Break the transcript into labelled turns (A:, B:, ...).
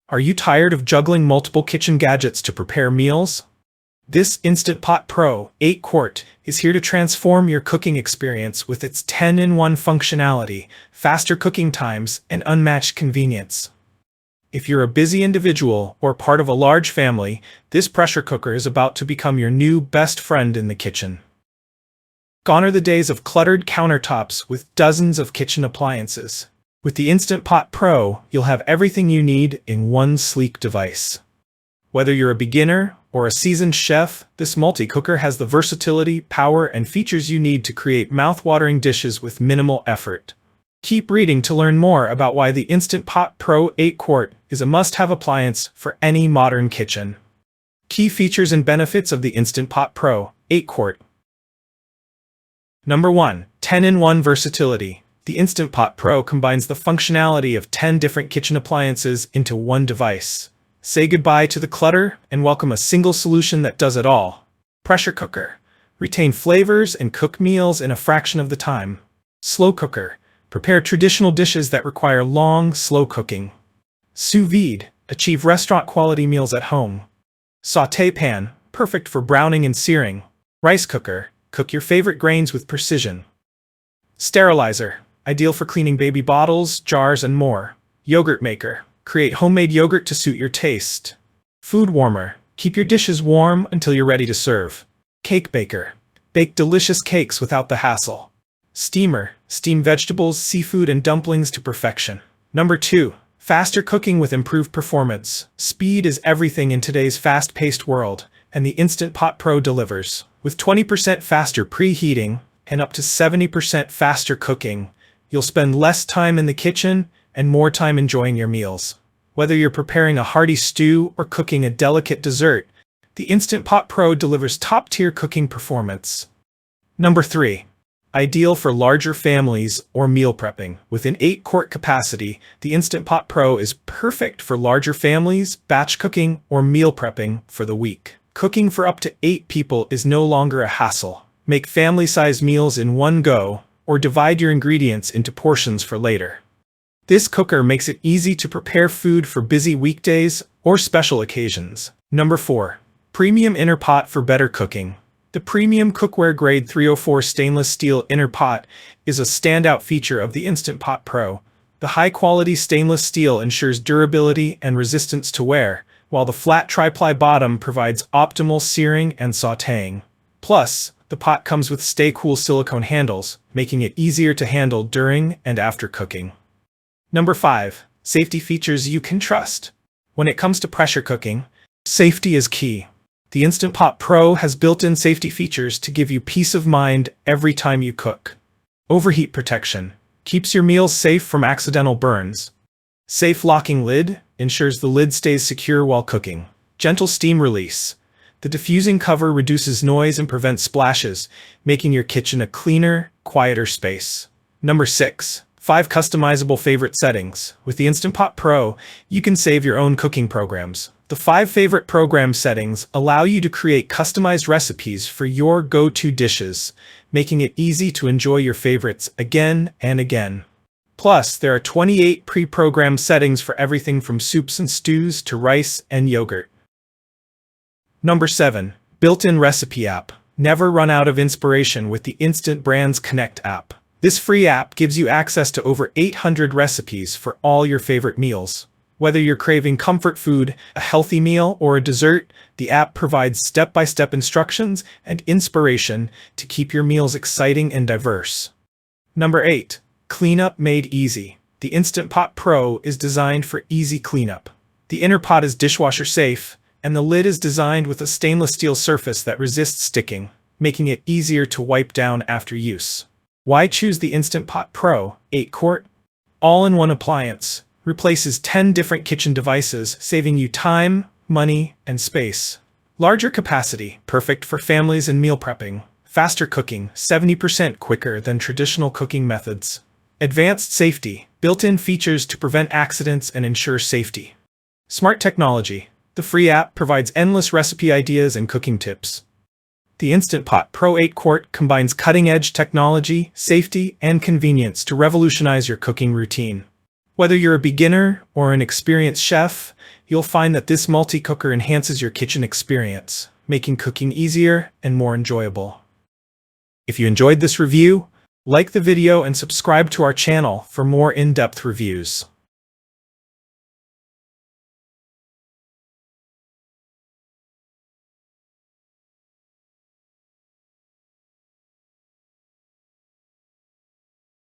A: Are you tired of juggling multiple kitchen gadgets to prepare meals? This Instant Pot Pro 8 quart is here to transform your cooking experience with its 10-in-1 functionality, faster cooking times, and unmatched convenience. If you're a busy individual or part of a large family, this pressure cooker is about to become your new best friend in the kitchen. Gone are the days of cluttered countertops with dozens of kitchen appliances. With the Instant Pot Pro, you'll have everything you need in one sleek device. Whether you're a beginner or a seasoned chef, this multi-cooker has the versatility, power, and features you need to create mouth-watering dishes with minimal effort. Keep reading to learn more about why the Instant Pot Pro 8 quart is a must-have appliance for any modern kitchen. Key features and benefits of the Instant Pot Pro 8 quart. Number 1. 10-in-1 versatility. The Instant Pot Pro combines the functionality of 10 different kitchen appliances into one device. Say goodbye to the clutter and welcome a single solution that does it all. Pressure cooker. Retain flavors and cook meals in a fraction of the time. Slow cooker. Prepare traditional dishes that require long, slow cooking. Sous vide. Achieve restaurant-quality meals at home. Sauté pan. Perfect for browning and searing. Rice cooker. Cook your favorite grains with precision. Sterilizer. Ideal for cleaning baby bottles, jars, and more. Yogurt maker. Create homemade yogurt to suit your taste. Food warmer. Keep your dishes warm until you're ready to serve. Cake baker. Bake delicious cakes without the hassle. Steamer. Steam vegetables, seafood, and dumplings to perfection. Number 2. Faster cooking with improved performance. Speed is everything in today's fast-paced world, and the Instant Pot Pro delivers. With 20% faster preheating and up to 70% faster cooking, you'll spend less time in the kitchen and more time enjoying your meals. Whether you're preparing a hearty stew or cooking a delicate dessert, the Instant Pot Pro delivers top-tier cooking performance. Number 3. Ideal for larger families or meal prepping. With an 8-quart capacity, the Instant Pot Pro is perfect for larger families, batch cooking, or meal prepping for the week. Cooking for up to 8 people is no longer a hassle. Make family-sized meals in one go, or divide your ingredients into portions for later. This cooker makes it easy to prepare food for busy weekdays or special occasions. Number 4. Premium inner pot for better cooking. The premium cookware grade 304 stainless steel inner pot is a standout feature of the Instant Pot Pro. The high-quality stainless steel ensures durability and resistance to wear, while the flat tri-ply bottom provides optimal searing and sautéing. Plus, the pot comes with stay-cool silicone handles, making it easier to handle during and after cooking. Number 5. Safety features you can trust. When it comes to pressure cooking, safety is key. The Instant Pot Pro has built-in safety features to give you peace of mind every time you cook. Overheat protection keeps your meals safe from accidental burns. Safe locking lid ensures the lid stays secure while cooking. Gentle steam release. The diffusing cover reduces noise and prevents splashes, making your kitchen a cleaner, quieter space. Number 6. 5 customizable favorite settings. With the Instant Pot Pro, you can save your own cooking programs. The 5 favorite program settings allow you to create customized recipes for your go-to dishes, making it easy to enjoy your favorites again and again. Plus, there are 28 pre-programmed settings for everything from soups and stews to rice and yogurt. Number 7. Built-in recipe app. Never run out of inspiration with the Instant Brands Connect app. This free app gives you access to over 800 recipes for all your favorite meals. Whether you're craving comfort food, a healthy meal, or a dessert, the app provides step-by-step instructions and inspiration to keep your meals exciting and diverse. Number 8. Cleanup made easy. The Instant Pot Pro is designed for easy cleanup. The inner pot is dishwasher safe, and the lid is designed with a stainless steel surface that resists sticking, making it easier to wipe down after use. Why choose the Instant Pot Pro 8 quart? All-in-one appliance. Replaces 10 different kitchen devices, saving you time, money, and space. Larger capacity. Perfect for families and meal prepping. Faster cooking. 70% quicker than traditional cooking methods. Advanced safety. Built-in features to prevent accidents and ensure safety. Smart technology. The free app provides endless recipe ideas and cooking tips. The Instant Pot Pro 8 quart combines cutting-edge technology, safety, and convenience to revolutionize your cooking routine. Whether you're a beginner or an experienced chef, you'll find that this multi-cooker enhances your kitchen experience, making cooking easier and more enjoyable. If you enjoyed this review, like the video and subscribe to our channel for more in-depth reviews.